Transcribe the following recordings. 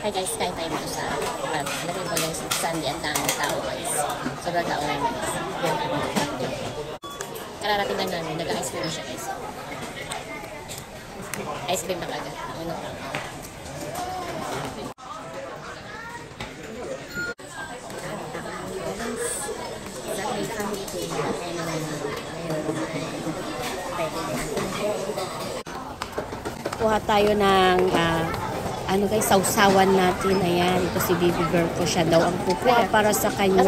Hi guys, kain tayo dito sa lagay ko lang sa Sunday. Ang daming tao guys. Sobrang tao ngayon guys. Kararating lang namin, nag-ice cream siya guys. Ice cream na kagad. Ano? Kuha tayo ng ano guys, sausawan natin. Ayan, ito si baby girl ko. Siya daw ang kukuha para sa kanya.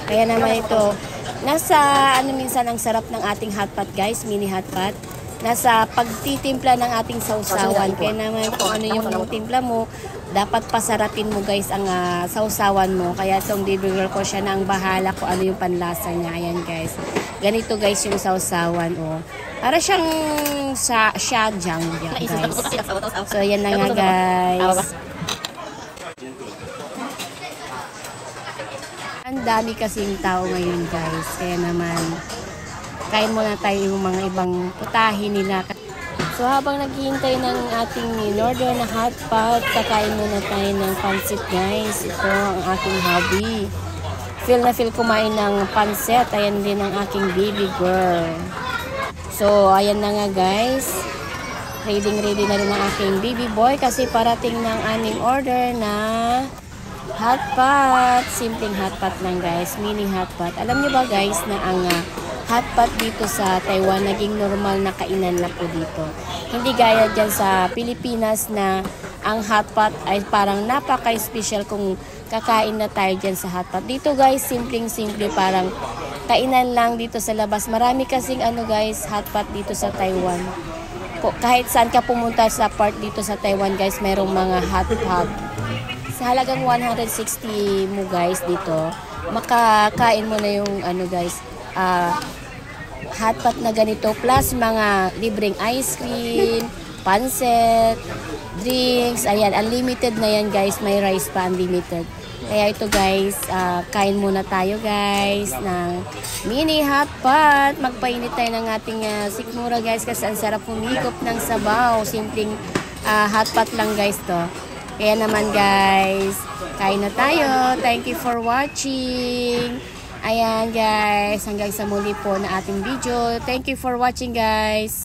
Kaya naman ito, nasa ano minsan ang sarap ng ating hot pot guys, mini hot pot. Nasa pagtitimpla ng ating sausawan. Kaya naman kung ano yung timpla mo, dapat pasarapin mo guys ang sausawan mo. Kaya itong baby girl ko, siya na ang bahala kung ano yung panlasa niya. Ayan guys. Ganito guys yung sausawan. Oh. Para siyang shadyang guys. So yan na nga guys. Ang dami kasing tao ngayon guys. Kaya naman kain muna tayo yung mga ibang putahin nila. So habang naghihintay ng ating in-order na hot pot, kakain muna tayo ng pansit guys. Ito ang aking hobby. Feel na feel kumain ng pansit. Ayan din ang aking baby girl. So ayan na nga guys. Ready na rin ang aking baby boy kasi parating ng aming order na hot pot. Simpleng hot pot lang guys. Mini hot pot. Alam niyo ba guys na ang hot pot dito sa Taiwan naging normal na kainan na po dito. Hindi gaya dyan sa Pilipinas na ang hot pot ay parang napaka-special kung kakain na tayo dyan sa hot pot. Dito guys, simpleng-simple parang kainan lang dito sa labas. Marami kasing ano guys, hot pot dito sa Taiwan. Kahit saan ka pumunta sa part dito sa Taiwan guys, merong mga hot pot. Sa halagang 160 mo guys dito, makakain mo na yung ano guys, hot pot na ganito plus mga libreng ice cream, pancit, drinks. Ayan, unlimited na yan guys. May rice pa, unlimited. Kaya ito guys, kain muna tayo guys ng mini hot pot. Magpainit tayo ng ating sikmura guys kasi ang sarap humigop ng sabaw. Simpleng hot pot lang guys to. Kaya naman guys, kain na tayo. Thank you for watching. Ayan guys, hanggang sa muli po na ating video. Thank you for watching guys.